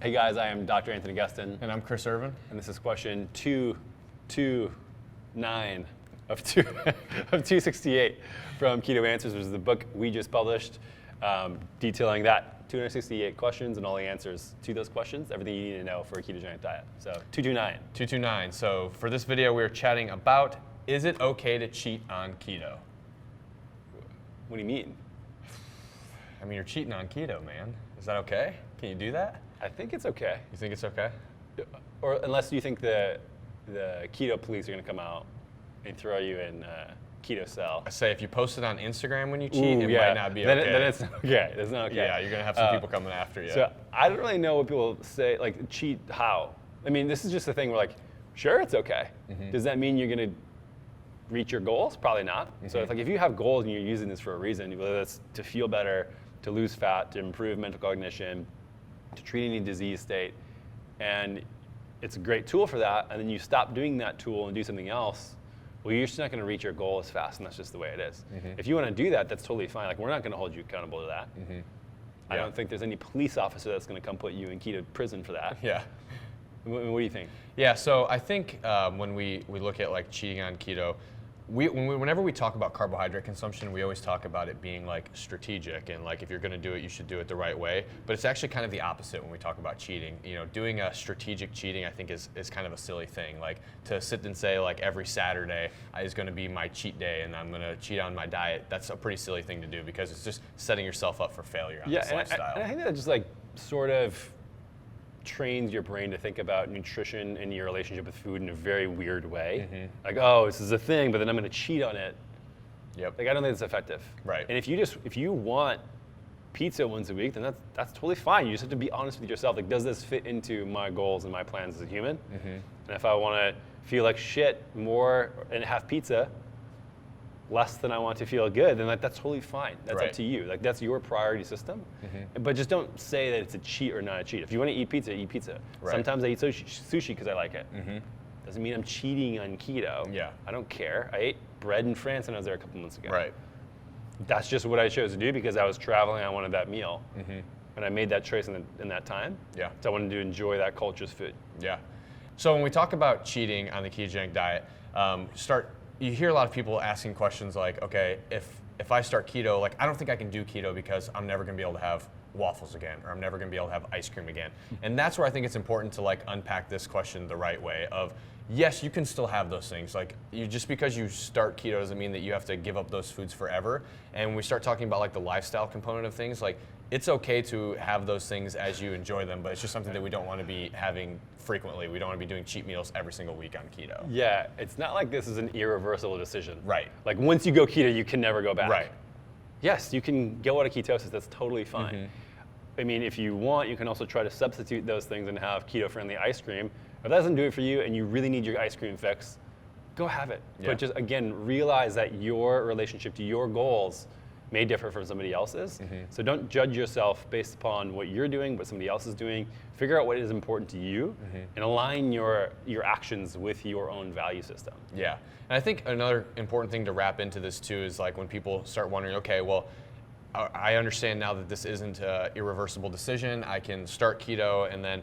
Hey guys, I am Dr. Anthony Gustin. And I'm Chris Irvin. And this is question 229 of 268 from Keto Answers, which is the book we just published, detailing that 268 questions and all the answers to those questions, everything you need to know for a ketogenic diet. So 229. 229. So for this video, we're chatting about, is it okay to cheat on keto? What do you mean? I mean, you're cheating on keto, man. Is that okay? Can you do that? I think it's okay. You think it's okay? Or unless you think the keto police are going to come out and throw you in keto cell. I say if you post it on Instagram when you cheat, it might not be then okay. Then it's not okay. It's not okay. Yeah, you're going to have some people coming after you. So I don't really know what people say, like cheat how. I mean, this is just a thing where like, sure, it's okay. Mm-hmm. Does that mean you're going to reach your goals? Probably not. Mm-hmm. So it's like if you have goals and you're using this for a reason, whether that's to feel better, to lose fat, to improve mental cognition, to treat any disease state, and it's a great tool for that, and then you stop doing that tool and do something else, well, you're just not going to reach your goal as fast, and that's just the way it is. Mm-hmm. If you want to do that, that's totally fine. Like, we're not going to hold you accountable to that. Mm-hmm. I don't think there's any police officer that's going to come put you in keto prison for that. Yeah. What do you think? Yeah, so I think when we look at like cheating on keto, whenever we talk about carbohydrate consumption, we always talk about it being like strategic and like if you're going to do it, you should do it the right way. But it's actually kind of the opposite when we talk about cheating. You know, doing a strategic cheating, I think is kind of a silly thing. Like to sit and say like every Saturday is going to be my cheat day and I'm going to cheat on my diet. That's a pretty silly thing to do because it's just setting yourself up for failure on this lifestyle. And I think that just like sort of trains your brain to think about nutrition and your relationship with food in a very weird way. Mm-hmm. Like, oh, this is a thing, but then I'm going to cheat on it. Yep. Like, I don't think it's effective. Right. And if you want pizza once a week, then that's totally fine. You just have to be honest with yourself. Like, does this fit into my goals and my plans as a human? Mm-hmm. And if I want to feel like shit more and have pizza less than I want to feel good, then that's totally fine. That's up to you. Like, that's your priority system. Mm-hmm. But just don't say that it's a cheat or not a cheat. If you want to eat pizza, eat pizza. Right. Sometimes I eat sushi because I like it. Mm-hmm. Doesn't mean I'm cheating on keto. Yeah. I don't care. I ate bread in France when I was there a couple months ago. Right. That's just what I chose to do because I was traveling. I wanted that meal. Mm-hmm. And I made that choice in that time. Yeah. So I wanted to enjoy that culture's food. Yeah. So when we talk about cheating on the ketogenic diet, you hear a lot of people asking questions like, okay, if I start keto, like I don't think I can do keto because I'm never going to be able to have waffles again, or I'm never going to be able to have ice cream again. And that's where I think it's important to like unpack this question the right way of, yes, you can still have those things. Like just because you start keto doesn't mean that you have to give up those foods forever. And when we start talking about like the lifestyle component of things, like it's okay to have those things as you enjoy them, but it's just something that we don't want to be having frequently. We don't want to be doing cheat meals every single week on keto. Yeah, it's not like this is an irreversible decision. Right. Like once you go keto, you can never go back. Right. Yes, you can go out of ketosis. That's totally fine. Mm-hmm. I mean, if you want, you can also try to substitute those things and have keto-friendly ice cream. If that doesn't do it for you and you really need your ice cream fix, go have it. Yeah. But just, again, realize that your relationship to your goals may differ from somebody else's. Mm-hmm. So don't judge yourself based upon what you're doing, what somebody else is doing. Figure out what is important to you and align your actions with your own value system. Yeah, and I think another important thing to wrap into this too is like when people start wondering, okay, well, I understand now that this isn't an irreversible decision. I can start keto and then,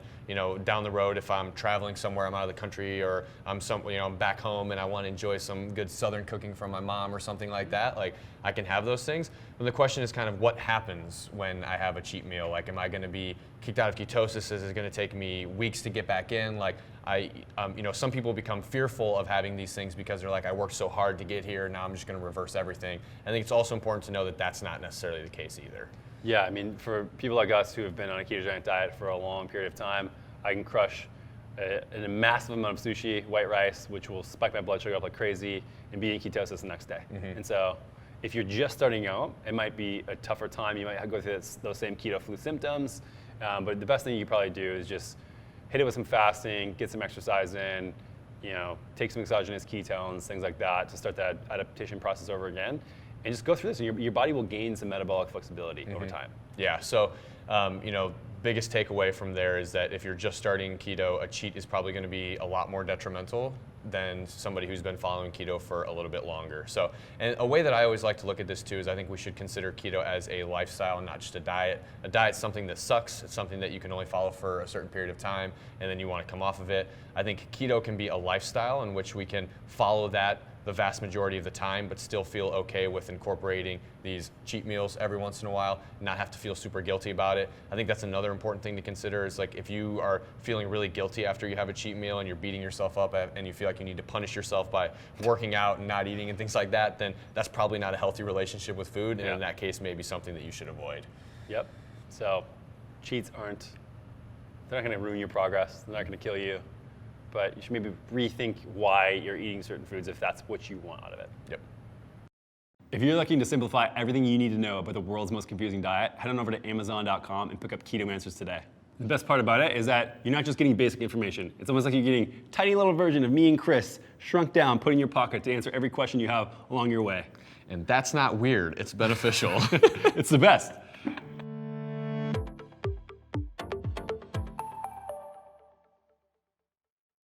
down the road, if I'm traveling somewhere, I'm out of the country or I'm back home and I want to enjoy some good Southern cooking from my mom or something like that, like I can have those things. But the question is kind of what happens when I have a cheat meal? Like, am I going to be kicked out of ketosis? Is it going to take me weeks to get back in? Like, some people become fearful of having these things because they're like, I worked so hard to get here, now I'm just going to reverse everything. I think it's also important to know that that's not necessarily the case either. Yeah, I mean, for people like us who have been on a ketogenic diet for a long period of time, I can crush a massive amount of sushi, white rice, which will spike my blood sugar up like crazy, and be in ketosis the next day. Mm-hmm. And so if you're just starting out, it might be a tougher time. You might go through those same keto flu symptoms, but the best thing you probably do is just hit it with some fasting, get some exercise in, take some exogenous ketones, things like that, to start that adaptation process over again. And just go through this, and your body will gain some metabolic flexibility over time. Yeah, so biggest takeaway from there is that if you're just starting keto, a cheat is probably going to be a lot more detrimental than somebody who's been following keto for a little bit longer. So, and a way that I always like to look at this too is I think we should consider keto as a lifestyle and not just a diet. A diet's something that sucks. It's something that you can only follow for a certain period of time and then you want to come off of it. I think keto can be a lifestyle in which we can follow that the vast majority of the time, but still feel okay with incorporating these cheat meals every once in a while, not have to feel super guilty about it. I think that's another important thing to consider is like if you are feeling really guilty after you have a cheat meal and you're beating yourself up and you feel like you need to punish yourself by working out and not eating and things like that, then that's probably not a healthy relationship with food, and in that case, maybe something that you should avoid. Yep. So cheats they're not going to ruin your progress. They're not going to kill you. But you should maybe rethink why you're eating certain foods if that's what you want out of it. Yep. If you're looking to simplify everything you need to know about the world's most confusing diet, head on over to Amazon.com and pick up Keto Answers today. The best part about it is that you're not just getting basic information. It's almost like you're getting a tiny little version of me and Chris shrunk down, put in your pocket to answer every question you have along your way. And that's not weird, it's beneficial. It's the best.